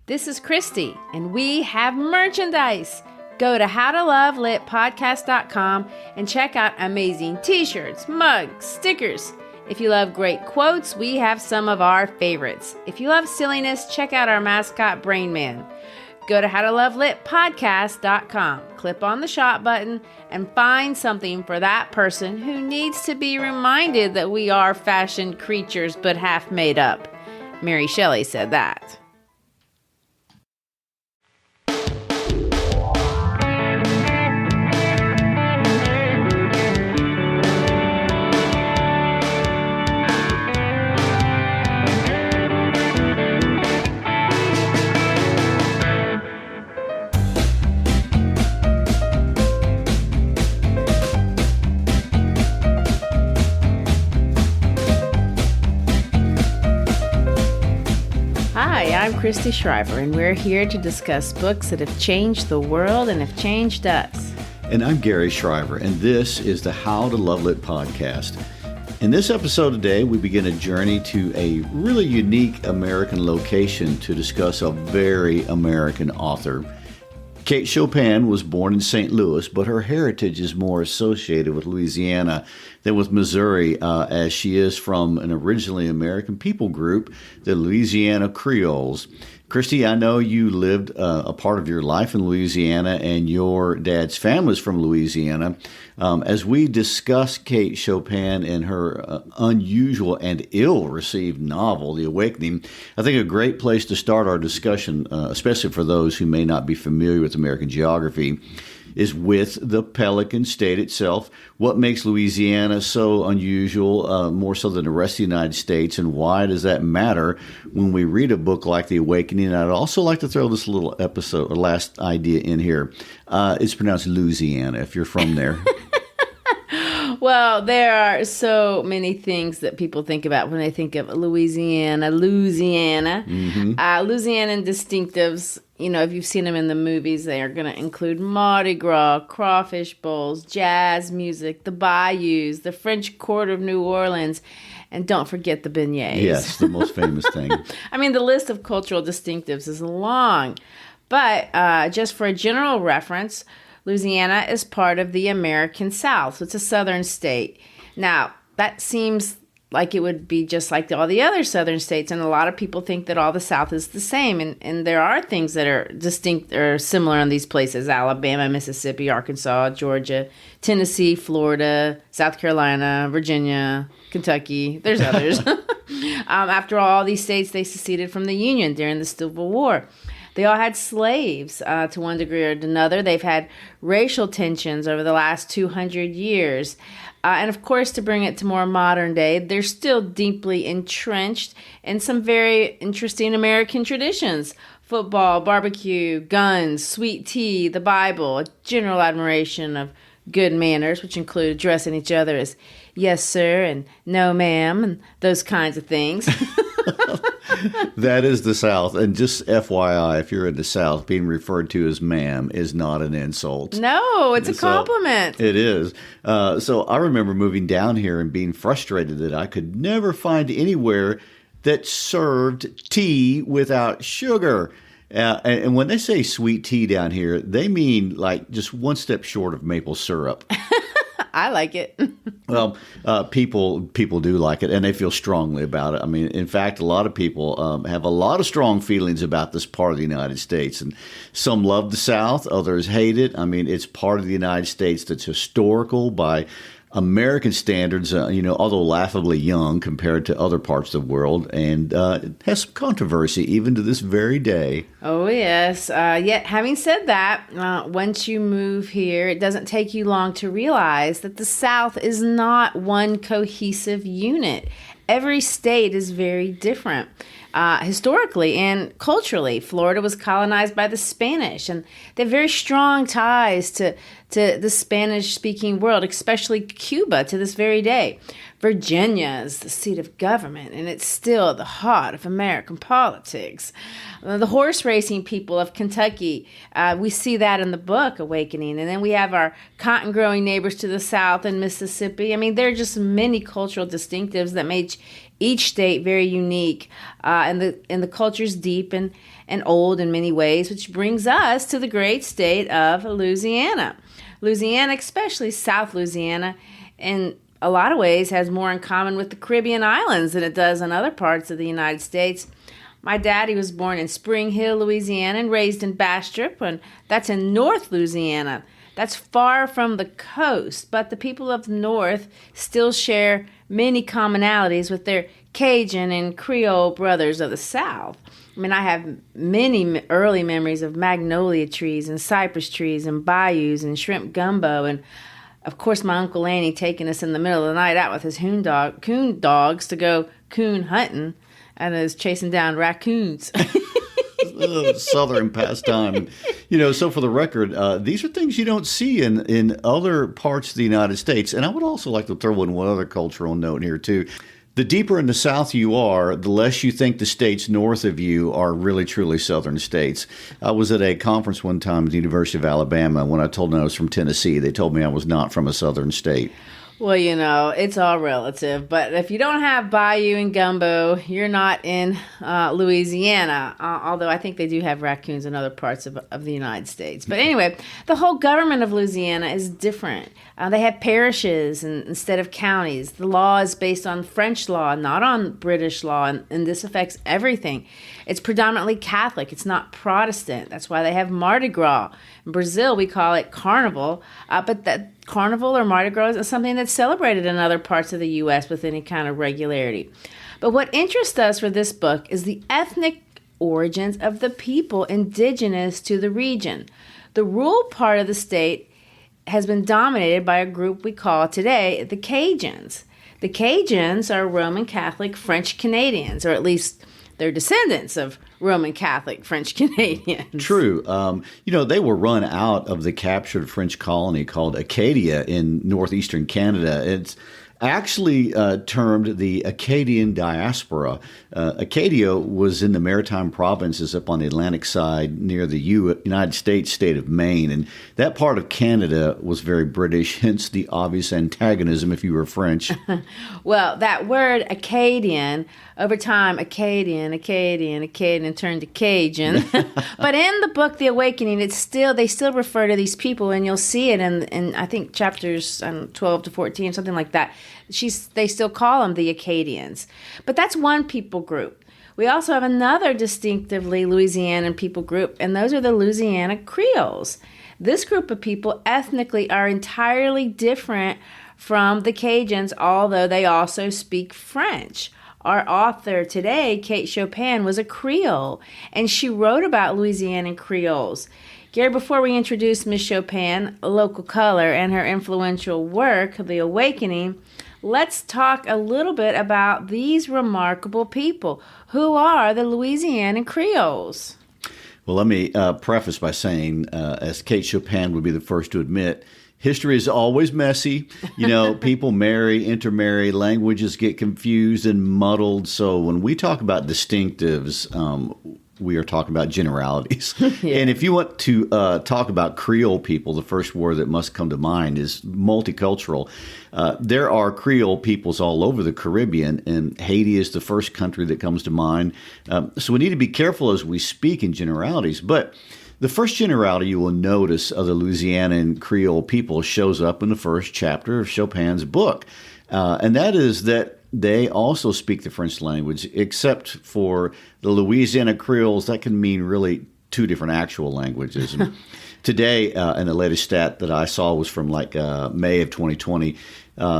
This is Christy, and we have merchandise. Go to howtolovelitpodcast.com and check out amazing t-shirts, mugs, stickers. If you love great quotes, we have some of our favorites. If you love silliness, check out our mascot, Brain Man. Go to howtolovelitpodcast.com, click on the shop button, and find something for that person who needs to be reminded that we are fashioned creatures but half made up. Mary Shelley said that. Hi, I'm Christy Shriver, and we're here to discuss books that have changed the world and have changed us. And I'm Garry Shriver, and this is the How to Love Lit podcast. In this episode today, we begin a journey to a really unique American location to discuss a very American author. Kate Chopin was born in St. Louis, but her heritage is more associated with Louisiana than with Missouri, as she is from an originally American people group, the Louisiana Creoles. Christy, I know you lived a part of your life in Louisiana, and your dad's family is from Louisiana. As we discuss Kate Chopin and her unusual and ill-received novel, The Awakening, I think a great place to start our discussion, especially for those who may not be familiar with American geography, is with the Pelican State itself. What makes Louisiana so unusual, more so than the rest of the United States, and why does that matter when we read a book like The Awakening? And I'd also like to throw this little episode, or last idea in here. It's pronounced Louisiana, if you're from there. Well, there are so many things that people think about when they think of Louisiana. Mm-hmm. Louisianan distinctives, you know, if you've seen them in the movies, they are going to include Mardi Gras, crawfish bowls, jazz music, the bayous, the French Quarter of New Orleans, and don't forget the beignets. Yes, the most famous thing. I mean, the list of cultural distinctives is long, but just for a general reference, Louisiana is part of the American South, so it's a southern state. Now, that seems like it would be just like all the other southern states, and a lot of people think that all the South is the same, and there are things that are distinct or similar in these places: Alabama, Mississippi, Arkansas, Georgia, Tennessee, Florida, South Carolina, Virginia, Kentucky. There's others. After all these states, they seceded from the Union during the Civil War. They all had slaves to one degree or another. They've had racial tensions over the last 200 years. And of course, to bring it to more modern day, they're still deeply entrenched in some very interesting American traditions. Football, barbecue, guns, sweet tea, the Bible, a general admiration of good manners, which include addressing each other as yes, sir, and no, ma'am, and those kinds of things. That is the South. And just FYI, if you're in the South, being referred to as ma'am is not an insult. No, it's a compliment. It is. So I remember moving down here and being frustrated that I could never find anywhere that served tea without sugar. And when they say sweet tea down here, they mean like just one step short of maple syrup. I like it. Well, people do like it, and they feel strongly about it. I mean, in fact, a lot of people have a lot of strong feelings about this part of the United States, and some love the South, others hate it. I mean, it's part of the United States that's historical by American standards, although laughably young compared to other parts of the world, and it has some controversy even to this very day. Oh, yes. Yet, having said that, once you move here, it doesn't take you long to realize that the South is not one cohesive unit. Every state is very different. Historically and culturally, Florida was colonized by the Spanish, and they have very strong ties to the Spanish-speaking world, especially Cuba, to this very day. Virginia is the seat of government, and it's still the heart of American politics. The horse racing people of Kentucky, we see that in the book, Awakening. And then we have our cotton-growing neighbors to the south in Mississippi. I mean, there are just many cultural distinctives that make each state very unique, and the culture's deep and old in many ways, which brings us to the great state of Louisiana. Louisiana, especially South Louisiana, in a lot of ways has more in common with the Caribbean islands than it does in other parts of the United States. My daddy was born in Spring Hill, Louisiana, and raised in Bastrop, and that's in North Louisiana. That's far from the coast, but the people of the North still share many commonalities with their Cajun and Creole brothers of the South. I mean, I have many early memories of magnolia trees and cypress trees and bayous and shrimp gumbo, and of course my Uncle Annie taking us in the middle of the night out with his coon dogs to go coon hunting, and is chasing down raccoons. Southern pastime. So for the record, these are things you don't see in other parts of the United States. And I would also like to throw in one other cultural note here, too. The deeper in the South you are, the less you think the states north of you are really, truly Southern states. I was at a conference one time at the University of Alabama. When I told them I was from Tennessee, they told me I was not from a Southern state. Well, it's all relative. But if you don't have bayou and gumbo, you're not in Louisiana, although I think they do have raccoons in other parts of the United States. But anyway, the whole government of Louisiana is different. They have parishes instead of counties. The law is based on French law, not on British law, and this affects everything. It's predominantly Catholic. It's not Protestant. That's why they have Mardi Gras. In Brazil, we call it Carnival, but that Carnival or Mardi Gras is something that's celebrated in other parts of the U.S. with any kind of regularity. But what interests us for this book is the ethnic origins of the people indigenous to the region. The rural part of the state has been dominated by a group we call today the Cajuns. The Cajuns are Roman Catholic French Canadians, or at least they're descendants of Roman Catholic French Canadians. True. They were run out of the captured French colony called Acadia in northeastern Canada. It's actually termed the Acadian diaspora. Acadia was in the maritime provinces up on the Atlantic side near the United States state of Maine. And that part of Canada was very British, hence the obvious antagonism if you were French. Well, that word Acadian, over time, Acadian turned to Cajun. But in the book, The Awakening, they still refer to these people, and you'll see it in I think chapters 12 to 14, something like that. They still call them the Acadians. But that's one people group. We also have another distinctively Louisianan people group, and those are the Louisiana Creoles. This group of people ethnically are entirely different from the Cajuns, although they also speak French. Our author today, Kate Chopin, was a Creole, and she wrote about Louisianan Creoles. Gary, before we introduce Miss Chopin, a local color, and her influential work, The Awakening, let's talk a little bit about these remarkable people. Who are the Louisianan Creoles? Well, let me preface by saying, as Kate Chopin would be the first to admit, history is always messy. People intermarry, languages get confused and muddled. So when we talk about distinctives, we are talking about generalities. Yeah. And if you want to talk about Creole people, the first word that must come to mind is multicultural. There are Creole peoples all over the Caribbean, and Haiti is the first country that comes to mind. So we need to be careful as we speak in generalities. But the first generality you will notice of the Louisianan Creole people shows up in the first chapter of Chopin's book. And that is that they also speak the French language, except for the Louisiana Creoles. That can mean really two different actual languages. Today, and the latest stat that I saw was from May of 2020,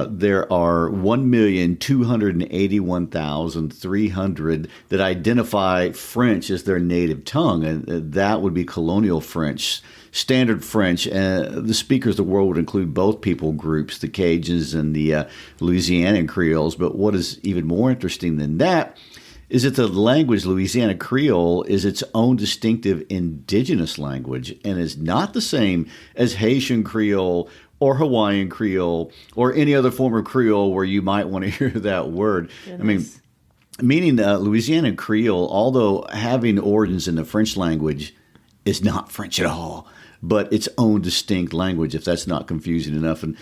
there are 1,281,300 that identify French as their native tongue, and that would be colonial French, standard French. The speakers of the world would include both people groups, the Cajuns and the Louisianan Creoles. But what is even more interesting than that is that the language Louisiana Creole is its own distinctive indigenous language and is not the same as Haitian Creole or Hawaiian Creole or any other form of Creole where you might want to hear that word. Goodness. Meaning Louisiana Creole, although having origins in the French language, is not French at all, but its own distinct language, if that's not confusing enough. And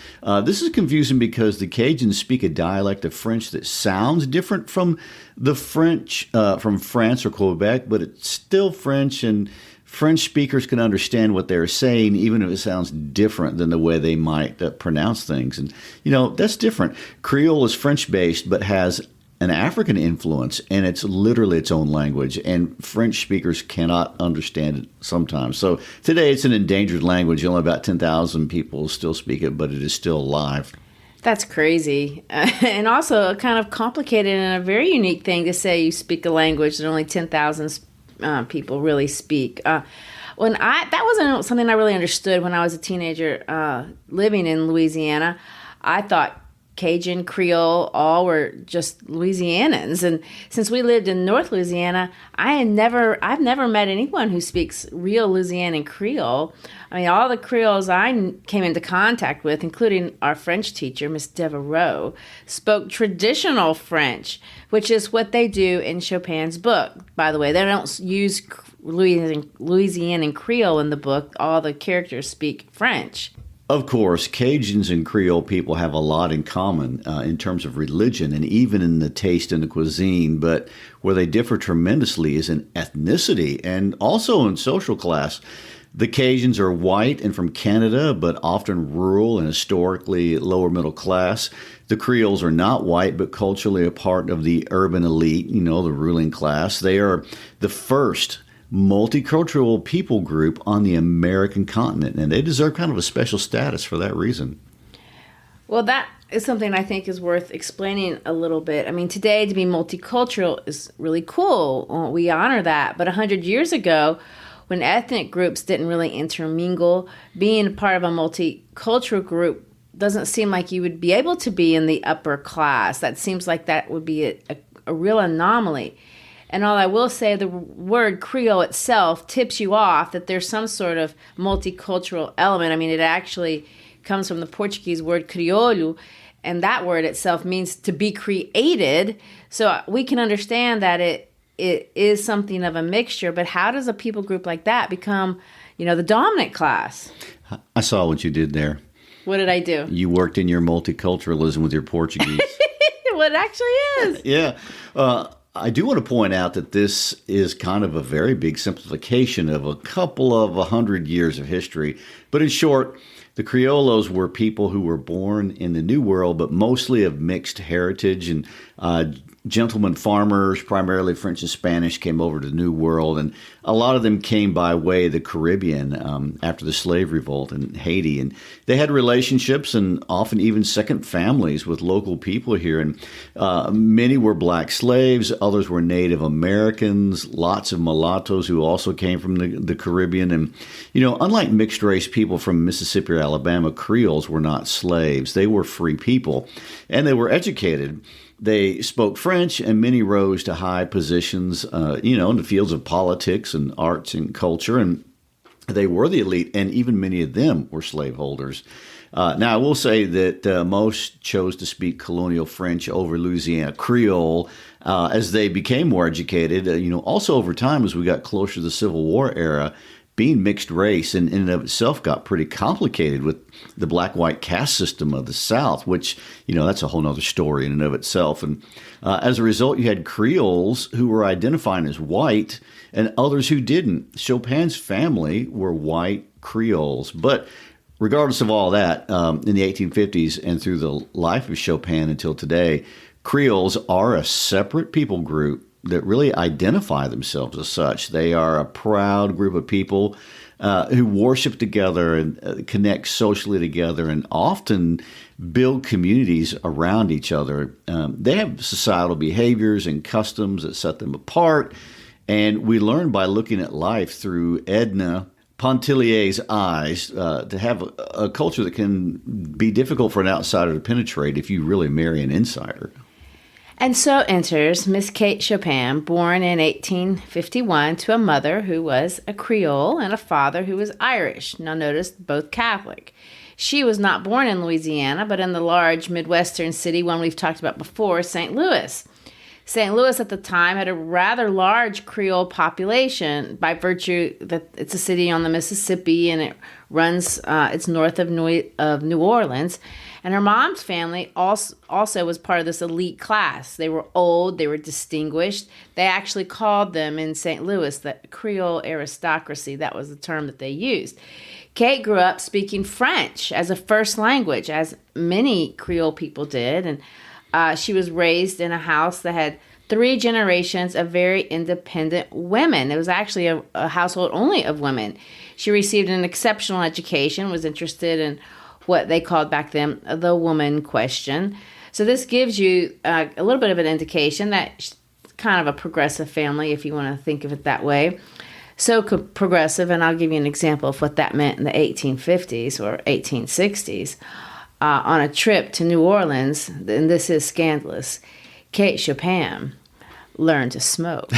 this is confusing because the Cajuns speak a dialect of French that sounds different from the French from France or Quebec, but it's still French, and French speakers can understand what they're saying, even if it sounds different than the way they might pronounce things. And, that's different. Creole is French-based, but has an African influence, and it's literally its own language, and French speakers cannot understand it sometimes. So today it's an endangered language. Only about 10,000 people still speak it, but it is still alive. That's crazy. And also kind of complicated and a very unique thing to say you speak a language that only 10,000 people really speak. That wasn't something I really understood when I was a teenager living in Louisiana. I thought Cajun, Creole, all were just Louisianans. And since we lived in North Louisiana, I've never met anyone who speaks real Louisianan Creole. I mean, all the Creoles I came into contact with, including our French teacher, Miss Devereaux, spoke traditional French, which is what they do in Chopin's book. By the way, they don't use Louisianan Creole in the book. All the characters speak French. Of course, Cajuns and Creole people have a lot in common in terms of religion and even in the taste and the cuisine, but where they differ tremendously is in ethnicity and also in social class. The Cajuns are white and from Canada, but often rural and historically lower middle class. The Creoles are not white, but culturally a part of the urban elite, the ruling class. They are the first multicultural people group on the American continent, and they deserve kind of a special status for that reason. Well, that is something I think is worth explaining a little bit. I mean, today to be multicultural is really cool. We honor that. But 100 years ago, when ethnic groups didn't really intermingle, being part of a multicultural group doesn't seem like you would be able to be in the upper class. That seems like that would be a real anomaly. And all I will say, the word Creole itself tips you off that there's some sort of multicultural element. I mean, it actually comes from the Portuguese word crioulo, and that word itself means to be created. So we can understand that it is something of a mixture, but how does a people group like that become, the dominant class? I saw what you did there. What did I do? You worked in your multiculturalism with your Portuguese. Well, it actually is. Yeah. I do want to point out that this is kind of a very big simplification of a couple of 100 years of history. But in short, the Criollos were people who were born in the New World, but mostly of mixed heritage, and gentlemen farmers, primarily French and Spanish, came over to the New World, and a lot of them came by way of the Caribbean after the slave revolt in Haiti, and they had relationships and often even second families with local people here, and many were black slaves, others were Native Americans, lots of mulattoes who also came from the Caribbean, and unlike mixed race people from Mississippi or Alabama, Creoles were not slaves. They were free people, and they were educated. They spoke French, and many rose to high positions, in the fields of politics and arts and culture, and they were the elite, and even many of them were slaveholders. Now, I will say that most chose to speak colonial French over Louisiana Creole as they became more educated. Also over time, as we got closer to the Civil War era, being mixed race in and of itself got pretty complicated with the black-white caste system of the South, which, that's a whole nother story in and of itself. And as a result, you had Creoles who were identifying as white and others who didn't. Chopin's family were white Creoles. But regardless of all that, in the 1850s and through the life of Chopin until today, Creoles are a separate people group that really identify themselves as such. They are a proud group of people who worship together and connect socially together and often build communities around each other. They have societal behaviors and customs that set them apart, and we learn by looking at life through Edna Pontellier's eyes to have a culture that can be difficult for an outsider to penetrate if you really marry an insider. And so enters Miss Kate Chopin, born in 1851 to a mother who was a Creole and a father who was Irish. Now notice, both Catholic. She was not born in Louisiana, but in the large Midwestern city, one we've talked about before, St. Louis. St. Louis at the time had a rather large Creole population by virtue that it's a city on the Mississippi and it runs, it's north of New Orleans. And her mom's family also was part of this elite class. They were old, they were distinguished. They actually called them in St. Louis the Creole aristocracy. That was the term that they used. Kate grew up speaking French as a first language, as many Creole people did. And she was raised in a house that had 3 generations of very independent women. It was actually a household only of women. She received an exceptional education, was interested in what they called back then the woman question. So this gives you a little bit of an indication that she's kind of a progressive family, if you want to think of it that way. So progressive, and I'll give you an example of what that meant in the 1850s or 1860s. On a trip to New Orleans, and this is scandalous, Kate Chopin learned to smoke.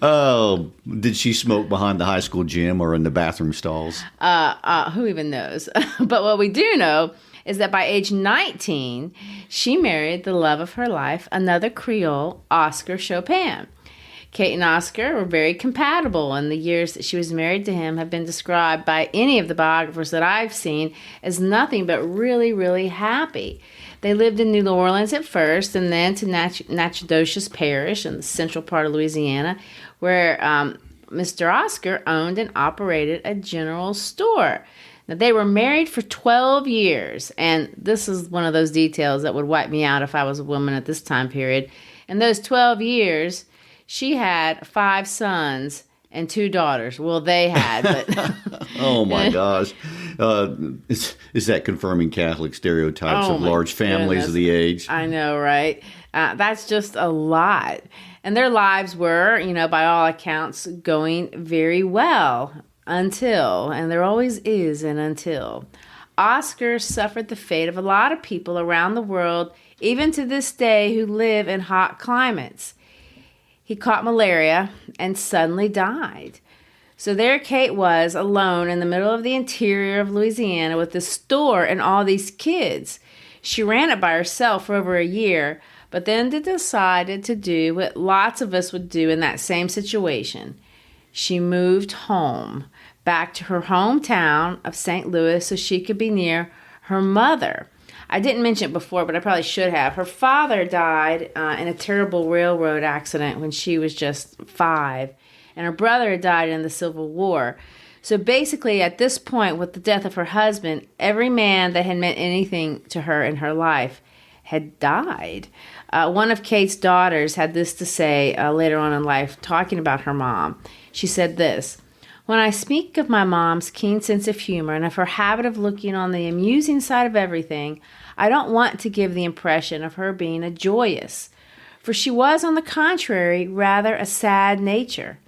Oh, did she smoke behind the high school gym or in the bathroom stalls? Who even knows? But what we do know is that by age 19, she married the love of her life, another Creole, Oscar Chopin. Kate and Oscar were very compatible, and the years that she was married to him have been described by any of the biographers that I've seen as nothing but really, really happy. They lived in New Orleans at first, and then to Natchitoches Parish in the central part of Louisiana, where Mr. Oscar owned and operated a general store. Now, they were married for 12 years, and this is one of those details that would wipe me out if I was a woman at this time period. In those 12 years, she had 5 sons and 2 daughters. Well, they had, but... Oh, my gosh. Is that confirming Catholic stereotypes of large families of the age? I know, right? That's just a lot. And their lives were, by all accounts, going very well until, and there always is an until, Oscar suffered the fate of a lot of people around the world, even to this day, who live in hot climates. He caught malaria and suddenly died. So there Kate was, alone in the middle of the interior of Louisiana with this store and all these kids. She ran it by herself for over a year, but then decided to do what lots of us would do in that same situation. She moved home, back to her hometown of St. Louis so she could be near her mother. I didn't mention it before, but I probably should have. Her father died in a terrible railroad accident when she was just 5, and her brother died in the Civil War. So basically, at this point, with the death of her husband, every man that had meant anything to her in her life had died. One of Kate's daughters had this to say later on in life, talking about her mom. She said this: "When I speak of my mom's keen sense of humor and of her habit of looking on the amusing side of everything, I don't want to give the impression of her being a joyous, for she was, on the contrary, rather a sad nature.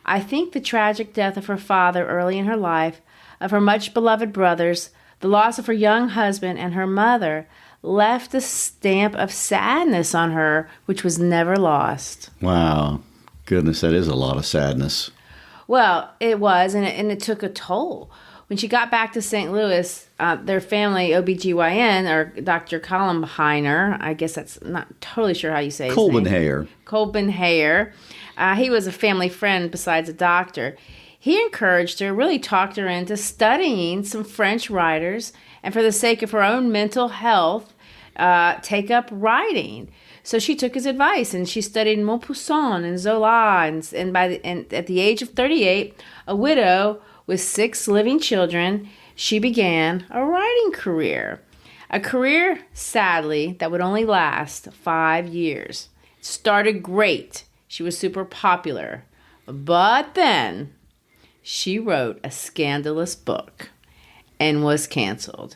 I think the tragic death of her father early in her life, of her much-beloved brothers, the loss of her young husband, and her mother left a stamp of sadness on her which was never lost." Wow. Goodness, that is a lot of sadness. Well, it was, and it took a toll. When she got back to St. Louis, their family OBGYN, or Dr. Colbenheiner, I guess that's not totally sure how you say his name. Colbenheiner. He was a family friend besides a doctor. He encouraged her, really talked her into studying some French writers, and for the sake of her own mental health, take up writing. So she took his advice, and she studied Maupassant and Zola, and at the age of 38, a widow with 6 living children, she began a writing career. A career, sadly, that would only last 5 years. It started great. She was super popular. But then she wrote a scandalous book and was canceled.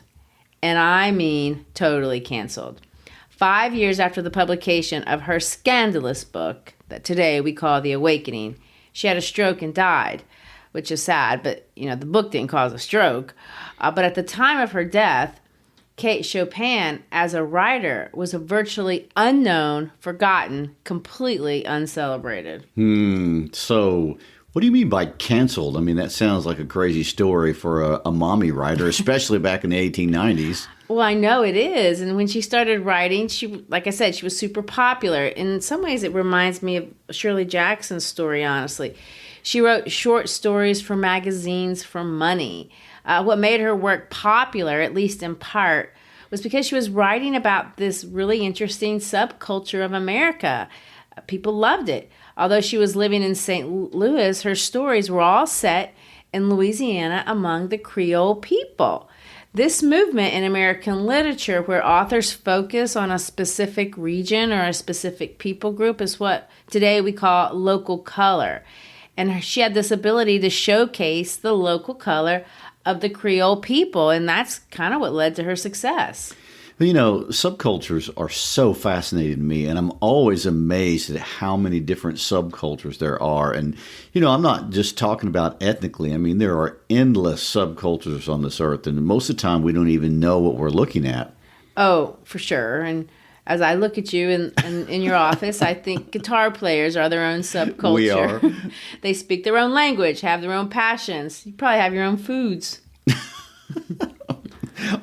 And I mean totally canceled. 5 years after the publication of her scandalous book, that today we call The Awakening, she had a stroke and died, which is sad, but, the book didn't cause a stroke. But at the time of her death, Kate Chopin, as a writer, was virtually unknown, forgotten, completely uncelebrated. So what do you mean by canceled? I mean, that sounds like a crazy story for a mommy writer, especially back in the 1890s. Well, I know it is. And when she started writing, like I said, she was super popular. In some ways, it reminds me of Shirley Jackson's story, honestly. She wrote short stories for magazines for money. What made her work popular, at least in part, was because she was writing about this really interesting subculture of America. People loved it. Although she was living in St. Louis, her stories were all set in Louisiana among the Creole people. This movement in American literature, where authors focus on a specific region or a specific people group, is what today we call local color. And she had this ability to showcase the local color of the Creole people, and that's kind of what led to her success. You know, subcultures are so fascinating to me, and I'm always amazed at how many different subcultures there are. And, you know, I'm not just talking about ethnically. I mean, there are endless subcultures on this earth, and most of the time we don't even know what we're looking at. Oh, for sure. And as I look at you in your office, I think guitar players are their own subculture. We are. They speak their own language, have their own passions. You probably have your own foods.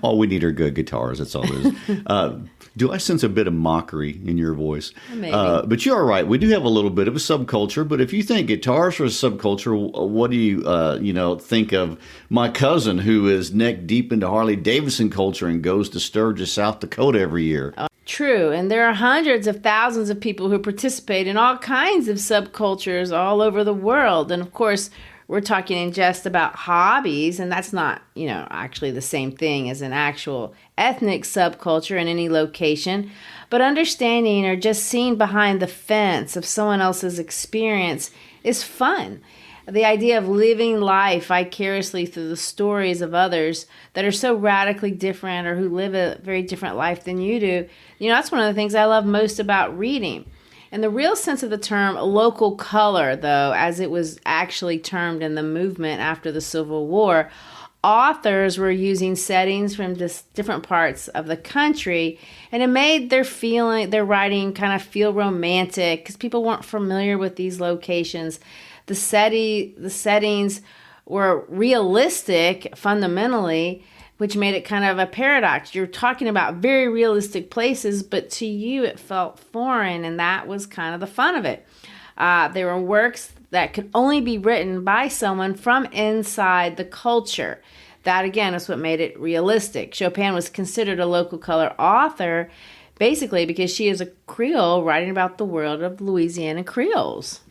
All we need are good guitars. That's all it is. Do I sense a bit of mockery in your voice? Maybe. But you are right. We do have a little bit of a subculture. But if you think guitars are a subculture, what do you, think of my cousin who is neck deep into Harley Davidson culture and goes to Sturgis, South Dakota every year? True. And there are hundreds of thousands of people who participate in all kinds of subcultures all over the world. And of course, we're talking in jest about hobbies, and that's not, actually the same thing as an actual ethnic subculture in any location. But understanding or just seeing behind the fence of someone else's experience is fun. The idea of living life vicariously through the stories of others that are so radically different or who live a very different life than you do, that's one of the things I love most about reading. In the real sense of the term local color, though, as it was actually termed in the movement after the Civil War, authors were using settings from different parts of the country, and it made their writing kind of feel romantic because people weren't familiar with these locations. The settings were realistic fundamentally, which made it kind of a paradox. You're talking about very realistic places, but to you it felt foreign, and that was kind of the fun of it. There were works that could only be written by someone from inside the culture. That, again, is what made it realistic. Chopin was considered a local color author basically because she is a Creole writing about the world of Louisiana Creoles.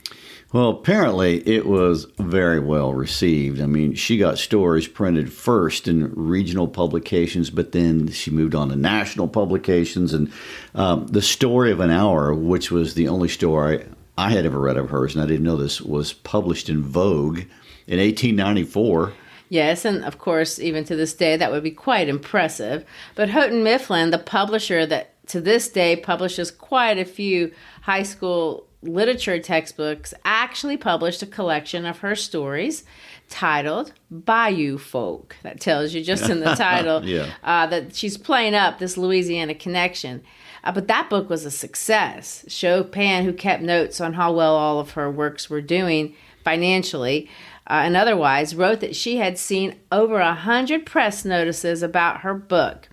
Well, apparently it was very well received. I mean, she got stories printed first in regional publications, but then she moved on to national publications. And The Story of an Hour, which was the only story I had ever read of hers, and I didn't know this, was published in Vogue in 1894. Yes, and of course, even to this day, that would be quite impressive. But Houghton Mifflin, the publisher that to this day publishes quite a few high school literature textbooks, actually published a collection of her stories titled Bayou Folk. That tells you just in the title that she's playing up this Louisiana connection. But that book was a success. Chopin, who kept notes on how well all of her works were doing financially and otherwise, wrote that she had seen over 100 press notices about her book.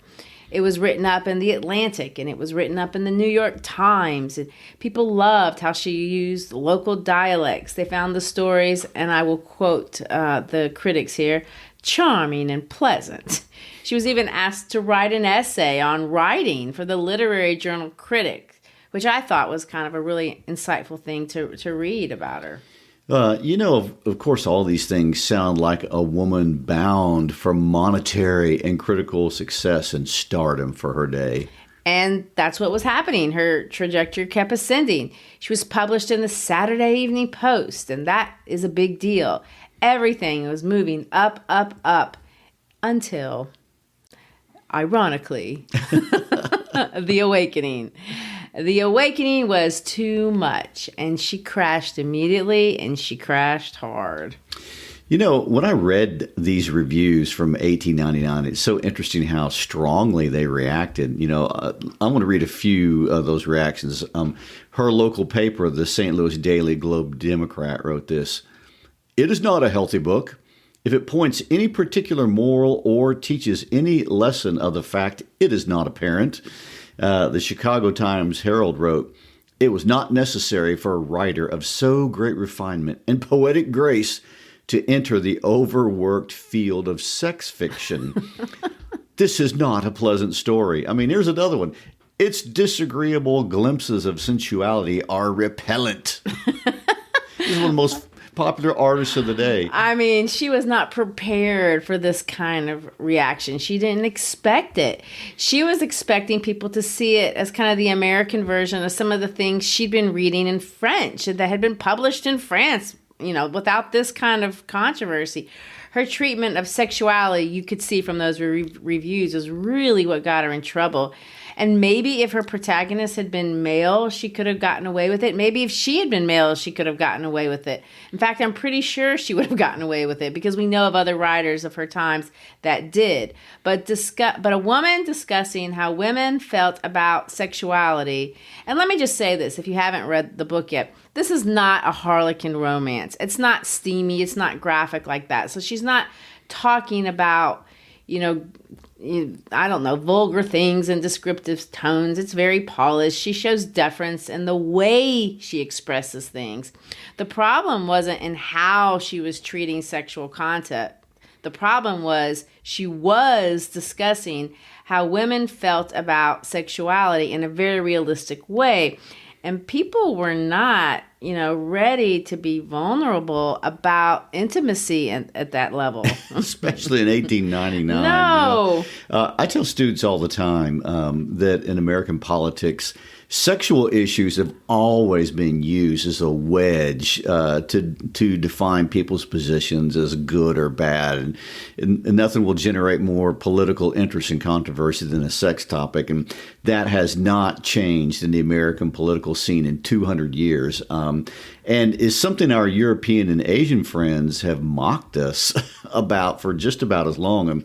It was written up in The Atlantic, and it was written up in the New York Times. And people loved how she used local dialects. They found the stories, and I will quote the critics here, charming and pleasant. She was even asked to write an essay on writing for the literary journal Critic, which I thought was kind of a really insightful thing to read about her. Of course, all these things sound like a woman bound for monetary and critical success and stardom for her day. And that's what was happening. Her trajectory kept ascending. She was published in the Saturday Evening Post, and that is a big deal. Everything was moving up, up, up, until, ironically, the awakening. The awakening was too much, and she crashed immediately, and she crashed hard. When I read these reviews from 1899, it's so interesting how strongly they reacted. I'm going to read a few of those reactions. Her local paper, the St. Louis Daily Globe Democrat, wrote this: "It is not a healthy book. If it points any particular moral or teaches any lesson of the fact, it is not apparent. The Chicago Times-Herald wrote, "It was not necessary for a writer of so great refinement and poetic grace to enter the overworked field of sex fiction. This is not a pleasant story." I mean, here's another one. "Its disagreeable glimpses of sensuality are repellent." This is one of the most popular artists of the day. I mean, she was not prepared for this kind of reaction. She didn't expect it. She was expecting people to see it as kind of the American version of some of the things she'd been reading in French that had been published in France, without this kind of controversy. Her treatment of sexuality, you could see from those reviews, was really what got her in trouble. And maybe if her protagonist had been male, she could have gotten away with it. Maybe if she had been male, she could have gotten away with it. In fact, I'm pretty sure she would have gotten away with it because we know of other writers of her times that did. But a woman discussing how women felt about sexuality, and let me just say this, if you haven't read the book yet, this is not a Harlequin romance. It's not steamy. It's not graphic like that. So she's not talking about, vulgar things and descriptive tones. It's very polished. She shows deference in the way she expresses things. The problem wasn't in how she was treating sexual content. The problem was she was discussing how women felt about sexuality in a very realistic way. And people were not, ready to be vulnerable about intimacy at that level. Especially in 1899. No. I tell students all the time that in American politics, sexual issues have always been used as a wedge to define people's positions as good or bad. And nothing will generate more political interest and controversy than a sex topic. And that has not changed in the American political scene in 200 years. And is something our European and Asian friends have mocked us about for just about as long.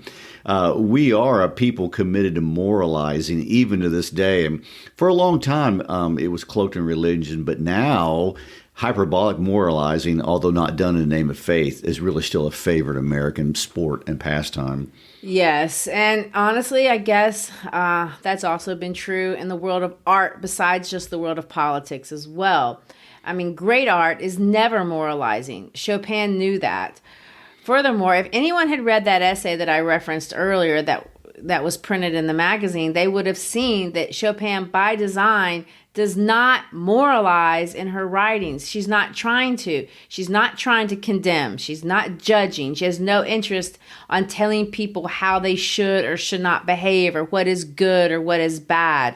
We are a people committed to moralizing, even to this day. And for a long time, it was cloaked in religion, but now hyperbolic moralizing, although not done in the name of faith, is really still a favorite American sport and pastime. Yes, and honestly, I guess that's also been true in the world of art, besides just the world of politics as well. I mean, great art is never moralizing. Chopin knew that. Furthermore, if anyone had read that essay that I referenced earlier that was printed in the magazine, they would have seen that Chopin, by design, does not moralize in her writings. She's not trying to. She's not trying to condemn. She's not judging. She has no interest on telling people how they should or should not behave or what is good or what is bad.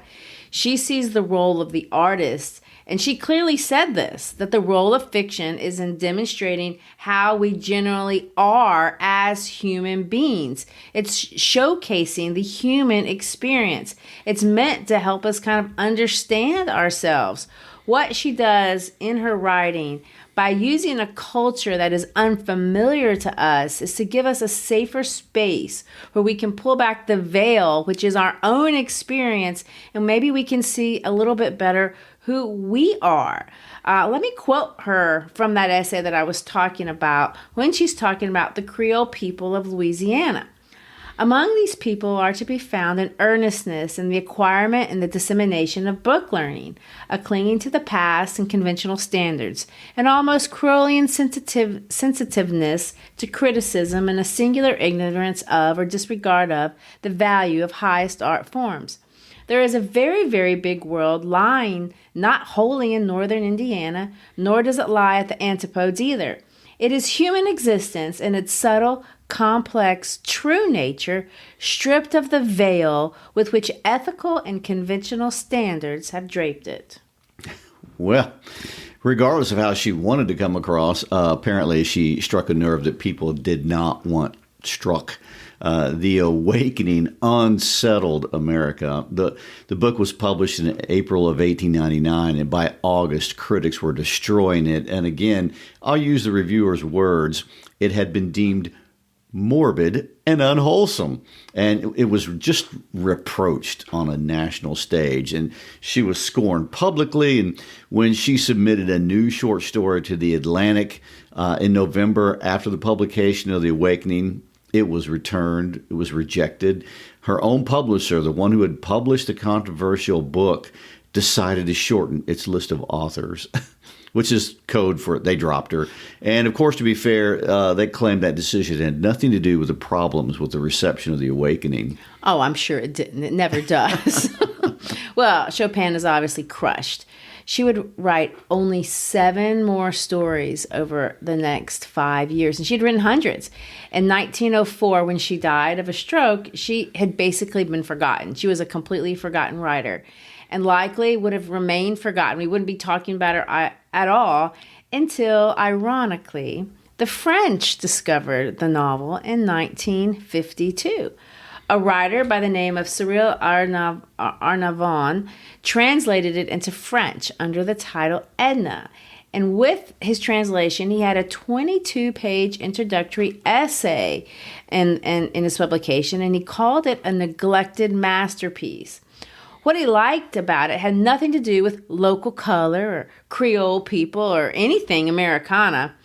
She sees the role of the artist. And she clearly said this, that the role of fiction is in demonstrating how we generally are as human beings. It's showcasing the human experience. It's meant to help us kind of understand ourselves. What she does in her writing by using a culture that is unfamiliar to us is to give us a safer space where we can pull back the veil, which is our own experience, and maybe we can see a little bit better who we are. Let me quote her from that essay that I was talking about when she's talking about the Creole people of Louisiana. Among these people are to be found an earnestness in the acquirement and the dissemination of book learning, a clinging to the past and conventional standards, an almost Creolean sensitiveness to criticism, and a singular ignorance of or disregard of the value of highest art forms. There is a very, very big world lying not wholly in northern Indiana, nor does it lie at the antipodes either. It is human existence in its subtle, complex, true nature, stripped of the veil with which ethical and conventional standards have draped it. Well, regardless of how she wanted to come across, apparently she struck a nerve that people did not want struck. The Awakening Unsettled America. The book was published in April of 1899, and by August, critics were destroying it. And again, I'll use the reviewer's words. It had been deemed morbid, and unwholesome. And it was just reproached on a national stage. And she was scorned publicly. And when she submitted a new short story to The Atlantic in November after the publication of The Awakening, it was returned. It was rejected. Her own publisher, the one who had published the controversial book, decided to shorten its list of authors, which is code for they dropped her. And of course, to be fair, they claimed that decision had nothing to do with the problems with the reception of The Awakening. Oh, I'm sure it didn't. It never does. Well, Chopin is obviously crushed. She would write only 7 more stories over the next 5 years, and she'd written hundreds. In 1904, when she died of a stroke, she had basically been forgotten. She was a completely forgotten writer, and likely would have remained forgotten. We wouldn't be talking about her at all until, ironically, the French discovered the novel in 1952. A writer by the name of Cyril Arnavon translated it into French under the title Edna. And with his translation, he had a 22-page introductory essay in his publication, and he called it a neglected masterpiece. What he liked about it had nothing to do with local color or Creole people or anything Americana.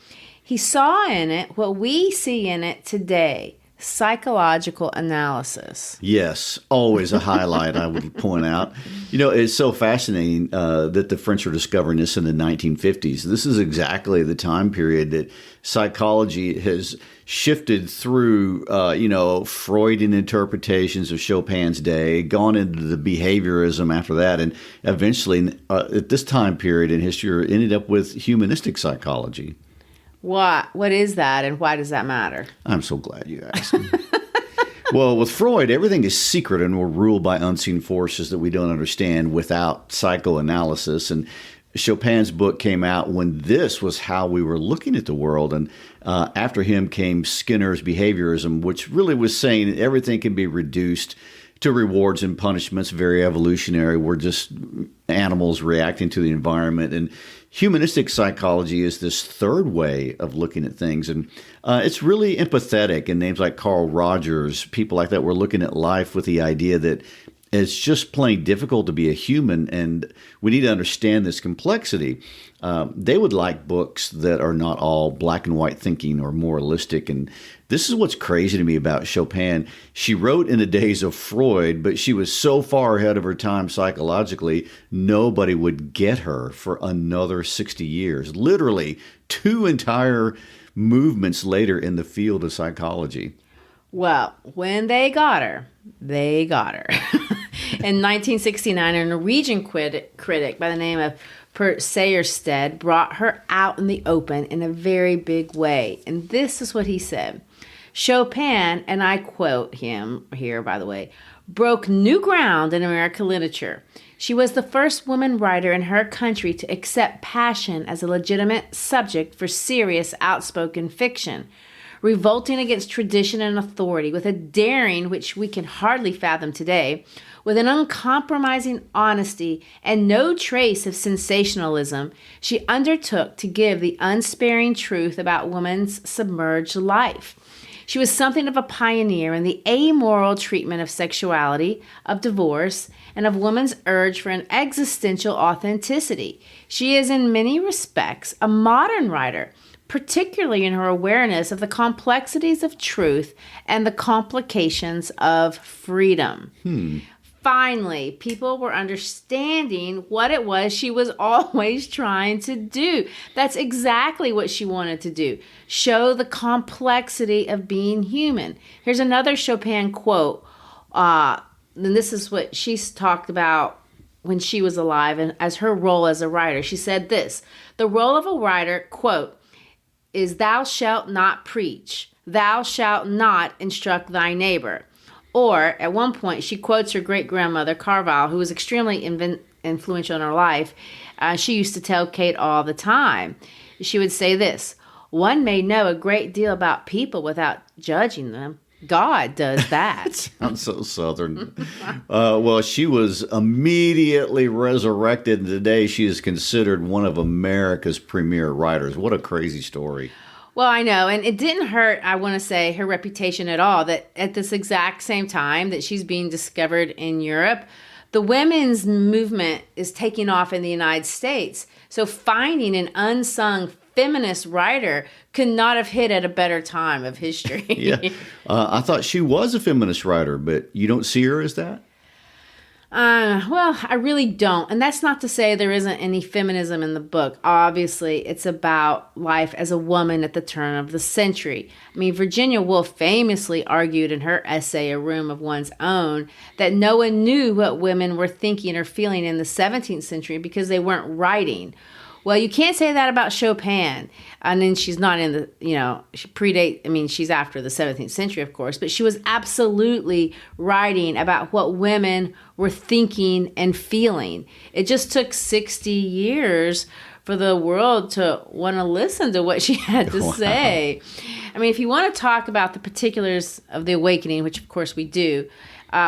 He saw in it what we see in it today: psychological analysis. Yes, always a highlight, I would point out. You know, it's so fascinating that the French were discovering this in the 1950s. This is exactly the time period that psychology has shifted through, Freudian interpretations of Chopin's day, gone into the behaviorism after that, and eventually, at this time period in history, ended up with humanistic psychology. What is that, and why does that matter? I'm so glad you asked. Well, with Freud, everything is secret and we're ruled by unseen forces that we don't understand without psychoanalysis. And Chopin's book came out when this was how we were looking at the world. And after him came Skinner's behaviorism, which really was saying that everything can be reduced to rewards and punishments, very evolutionary. We're just animals reacting to the environment. And humanistic psychology is this third way of looking at things. And it's really empathetic. And names like Carl Rogers, people like that, were looking at life with the idea that it's just plain difficult to be a human, and we need to understand this complexity. They would like books that are not all black and white thinking or moralistic. And this is what's crazy to me about Chopin. She wrote in the days of Freud, but she was so far ahead of her time psychologically, nobody would get her for another 60 years. Literally 2 entire movements later in the field of psychology. Well, when they got her, they got her. In 1969, a Norwegian critic by the name of Per Sejersted brought her out in the open in a very big way. And this is what he said. Chopin, and I quote him here, by the way, broke new ground in American literature. She was the first woman writer in her country to accept passion as a legitimate subject for serious, outspoken fiction, revolting against tradition and authority with a daring which we can hardly fathom today, with an uncompromising honesty and no trace of sensationalism. She undertook to give the unsparing truth about woman's submerged life. She was something of a pioneer in the amoral treatment of sexuality, of divorce, and of woman's urge for an existential authenticity. She is in many respects a modern writer, particularly in her awareness of the complexities of truth and the complications of freedom. Finally, people were understanding what it was she was always trying to do. That's exactly what she wanted to do. Show the complexity of being human. Here's another Chopin quote. And this is what she's talked about when she was alive and as her role as a writer. She said this: the role of a writer, quote, is thou shalt not preach. Thou shalt not instruct thy neighbor. Or at one point, she quotes her great-grandmother, Carval, who was extremely influential in her life. She used to tell Kate all the time. She would say this: one may know a great deal about people without judging them. God does that. Sounds so Southern. Well, she was immediately resurrected, and today she is considered one of America's premier writers. What a crazy story. Well, I know, and it didn't hurt, I want to say, her reputation at all, that at this exact same time that she's being discovered in Europe, the women's movement is taking off in the United States. So finding an unsung feminist writer could not have hit at a better time of history. Yeah. I thought she was a feminist writer, but you don't see her as that? Well, I really don't. And that's not to say there isn't any feminism in the book. Obviously, it's about life as a woman at the turn of the century. I mean, Virginia Woolf famously argued in her essay, A Room of One's Own, that no one knew what women were thinking or feeling in the 17th century because they weren't writing. Well, you can't say that about Chopin. And then she's not in the, she's after the 17th century, of course, but she was absolutely writing about what women were thinking and feeling. It just took 60 years for the world to want to listen to what she had to say. I mean, if you want to talk about the particulars of the awakening, which of course we do,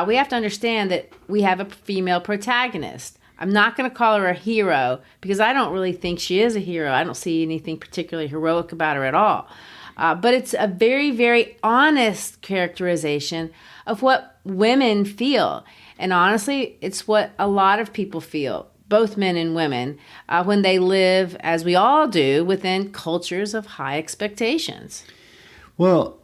we have to understand that we have a female protagonist. I'm not going to call her a hero because I don't really think she is a hero. I don't see anything particularly heroic about her at all. But it's a very, very honest characterization of what women feel. And honestly, it's what a lot of people feel, both men and women, when they live, as we all do, within cultures of high expectations. Well,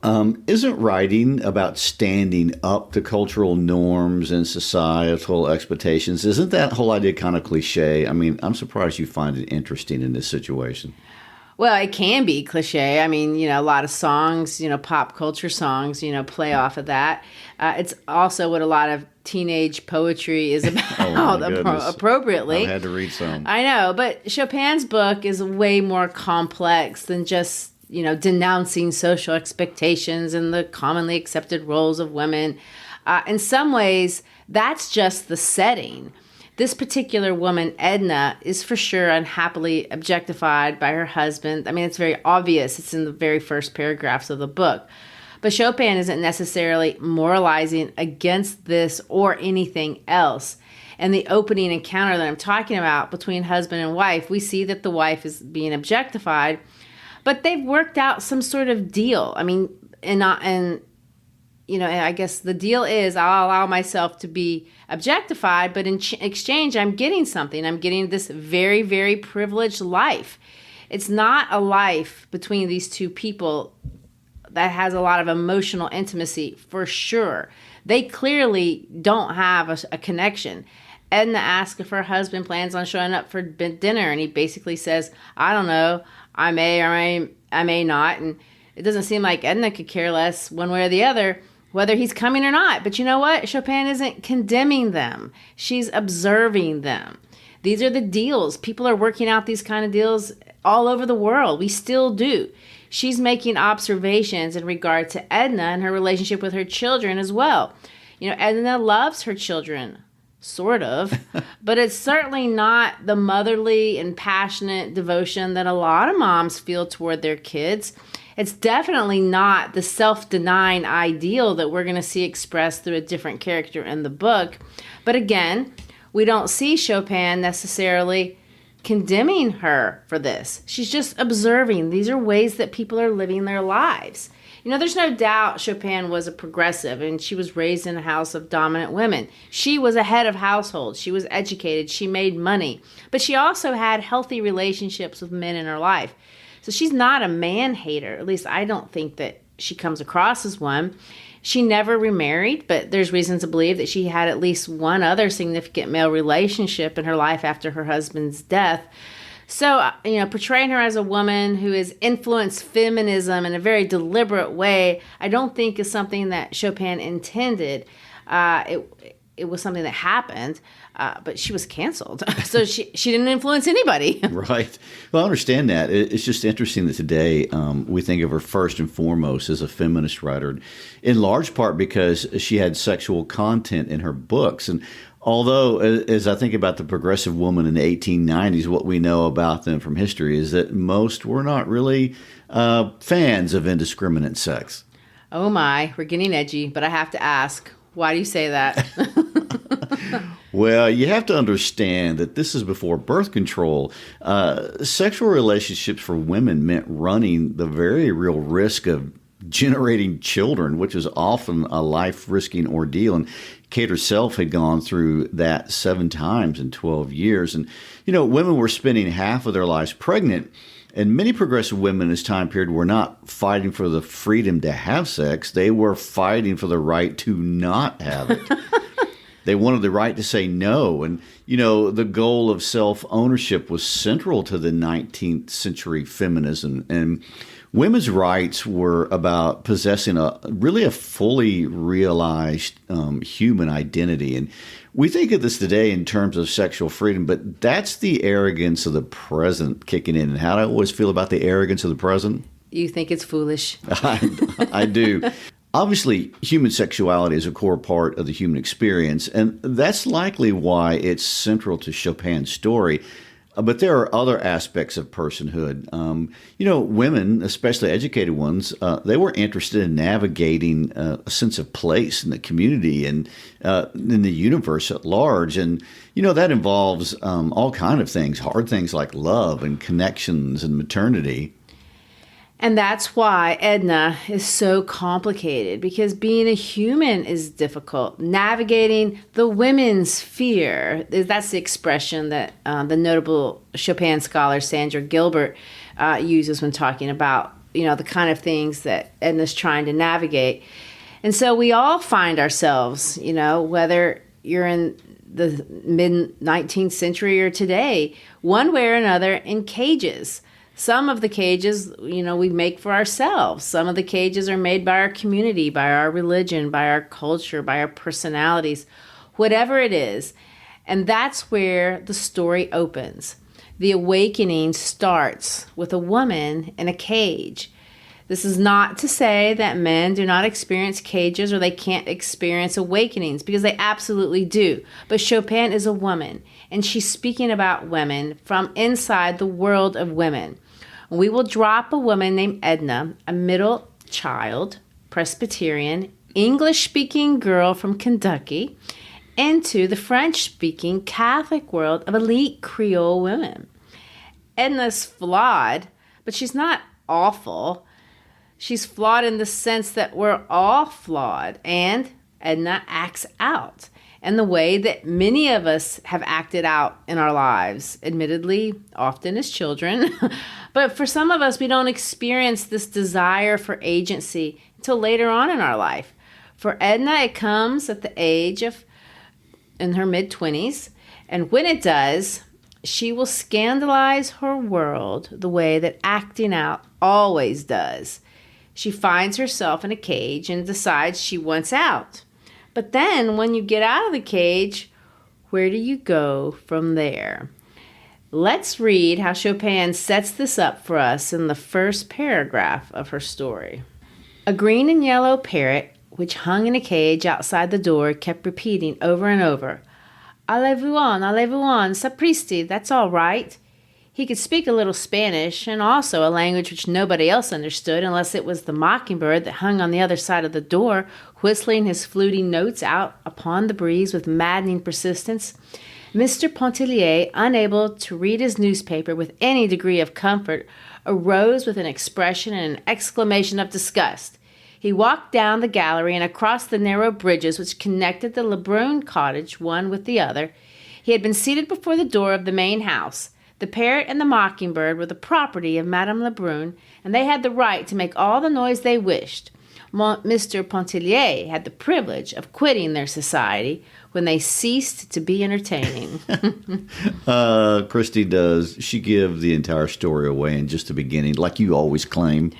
isn't writing about standing up to cultural norms and societal expectations? Isn't that whole idea kind of cliche? I mean, I'm surprised you find it interesting in this situation. Well, it can be cliche. I mean, a lot of songs, pop culture songs, play off of that. It's also what a lot of teenage poetry is about appropriately. I had to read some. I know, but Chopin's book is way more complex than just denouncing social expectations and the commonly accepted roles of women. In some ways, that's just the setting. This particular woman, Edna, is for sure unhappily objectified by her husband. I mean, it's very obvious. It's in the very first paragraphs of the book. But Chopin isn't necessarily moralizing against this or anything else. And the opening encounter that I'm talking about between husband and wife, we see that the wife is being objectified, but they've worked out some sort of deal. I mean, and I guess the deal is I'll allow myself to be objectified, but in exchange, I'm getting something. I'm getting this very, very privileged life. It's not a life between these two people that has a lot of emotional intimacy, for sure. They clearly don't have a connection. Edna asks if her husband plans on showing up for dinner, and he basically says, I don't know, I may or I may not. And it doesn't seem like Edna could care less one way or the other whether he's coming or not. But you know what? Chopin isn't condemning them. She's observing them. These are the deals. People are working out these kind of deals all over the world. We still do. She's making observations in regard to Edna and her relationship with her children as well. Edna loves her children, sort of, but it's certainly not the motherly and passionate devotion that a lot of moms feel toward their kids. It's definitely not the self-denying ideal that we're going to see expressed through a different character in the book. But again, we don't see Chopin necessarily condemning her for this. She's just observing. These are ways that people are living their lives. There's no doubt Chopin was a progressive, and she was raised in a house of dominant women. She was a head of household. She was educated. She made money. But she also had healthy relationships with men in her life. So she's not a man-hater. At least I don't think that she comes across as one. She never remarried, but there's reason to believe that she had at least one other significant male relationship in her life after her husband's death. So, portraying her as a woman who has influenced feminism in a very deliberate way, I don't think is something that Chopin intended. It was something that happened, but she was canceled. So she didn't influence anybody. Right. Well, I understand that. It's just interesting that today we think of her first and foremost as a feminist writer, in large part because she had sexual content in her books. And although, as I think about the progressive woman in the 1890s, what we know about them from history is that most were not really fans of indiscriminate sex. Oh my, we're getting edgy, but I have to ask, why do you say that? Well, you have to understand that this is before birth control. Sexual relationships for women meant running the very real risk of generating children, which is often a life-risking ordeal. And Kate herself had gone through that 7 times in 12 years. And, women were spending half of their lives pregnant. And many progressive women in this time period were not fighting for the freedom to have sex. They were fighting for the right to not have it. They wanted the right to say no. And, the goal of self-ownership was central to the 19th century feminism. And women's rights were about possessing a fully realized human identity. And we think of this today in terms of sexual freedom, but that's the arrogance of the present kicking in. And how do I always feel about the arrogance of the present? You think it's foolish. I do. Obviously, human sexuality is a core part of the human experience, and that's likely why it's central to Chopin's story. But there are other aspects of personhood. Women, especially educated ones, they were interested in navigating a sense of place in the community and in the universe at large. And, that involves all kinds of things, hard things like love and connections and maternity. And that's why Edna is so complicated, because being a human is difficult. Navigating the women's fear, that's the expression that the notable Chopin scholar Sandra Gilbert uses when talking about, the kind of things that Edna's trying to navigate. And so we all find ourselves, whether you're in the mid-19th century or today, one way or another in cages. Some of the cages, we make for ourselves. Some of the cages are made by our community, by our religion, by our culture, by our personalities, whatever it is. And that's where the story opens. The awakening starts with a woman in a cage. This is not to say that men do not experience cages or they can't experience awakenings, because they absolutely do. But Chopin is a woman, and she's speaking about women from inside the world of women. We will drop a woman named Edna, a middle child, Presbyterian, English-speaking girl from Kentucky, into the French-speaking Catholic world of elite Creole women. Edna's flawed, but she's not awful. She's flawed in the sense that we're all flawed, and Edna acts out in the way that many of us have acted out in our lives, admittedly, often as children. But for some of us, we don't experience this desire for agency until later on in our life. For Edna, it comes at the age of, in her mid-20s, and when it does, she will scandalize her world the way that acting out always does. She finds herself in a cage and decides she wants out. But then when you get out of the cage, where do you go from there? Let's read how Chopin sets this up for us in the first paragraph of her story. A green and yellow parrot, which hung in a cage outside the door, kept repeating over and over, allez-vous-en, sapristi, that's all right. He could speak a little Spanish, and also a language which nobody else understood unless it was the mockingbird that hung on the other side of the door, whistling his fluty notes out upon the breeze with maddening persistence. Mr. Pontellier, unable to read his newspaper with any degree of comfort, arose with an expression and an exclamation of disgust. He walked down the gallery and across the narrow bridges which connected the Lebrun cottage one with the other. He had been seated before the door of the main house. The parrot and the mockingbird were the property of Madame Lebrun, and they had the right to make all the noise they wished. Mr. Pontellier had the privilege of quitting their society when they ceased to be entertaining. Christy, does she give the entire story away in just the beginning, like you always claim?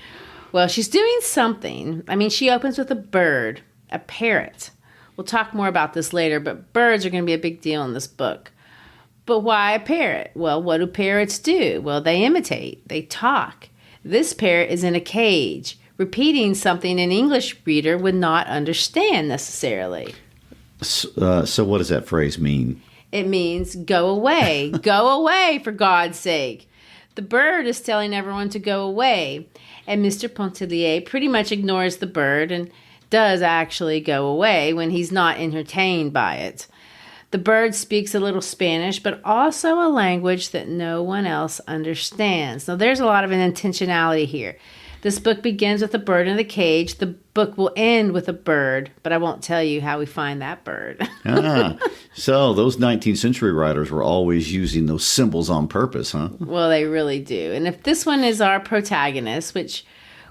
Well, she's doing something. She opens with a bird, a parrot. We'll talk more about this later, but birds are going to be a big deal in this book. But why a parrot? Well, what do parrots do? Well, they imitate. They talk. This parrot is in a cage, repeating something an English reader would not understand necessarily. So what does that phrase mean? It means go away. Go away, for God's sake. The bird is telling everyone to go away. And Mr. Pontellier pretty much ignores the bird and does actually go away when he's not entertained by it. The bird speaks a little Spanish, but also a language that no one else understands. Now, there's a lot of an intentionality here. This book begins with a bird in the cage. The book will end with a bird, but I won't tell you how we find that bird. So those 19th century writers were always using those symbols on purpose, huh? Well, they really do. And if this one is our protagonist, which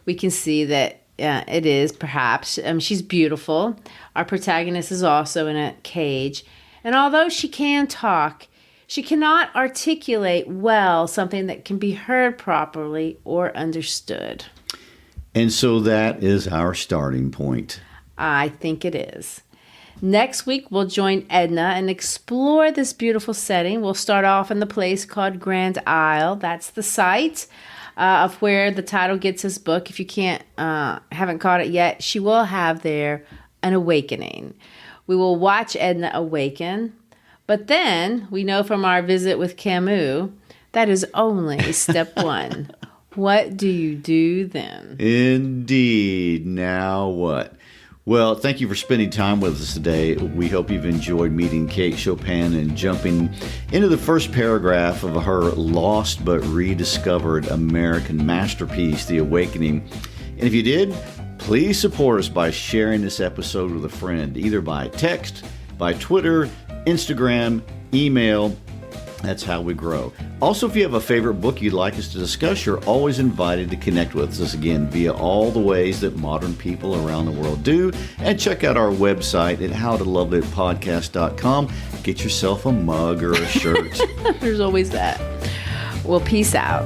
we can see that it is, perhaps, she's beautiful. Our protagonist is also in a cage. And although she can talk, she cannot articulate well something that can be heard properly or understood. And so that is our starting point. I think it is. Next week, we'll join Edna and explore this beautiful setting. We'll start off in the place called Grand Isle. That's the site of where the title gets his book. If you haven't caught it yet, she will have there an awakening. We will watch Edna awaken. But then, we know from our visit with Camus, that is only step one. What do you do then? Indeed. Now what? Well, thank you for spending time with us today. We hope you've enjoyed meeting Kate Chopin and jumping into the first paragraph of her lost but rediscovered American masterpiece, The Awakening. And if you did, please support us by sharing this episode with a friend, either by text, by Twitter, Instagram, email. That's how we grow. Also, if you have a favorite book you'd like us to discuss, you're always invited to connect with us again via all the ways that modern people around the world do. And check out our website at howtolovelitpodcast.com. Get yourself a mug or a shirt. There's always that. Well, peace out.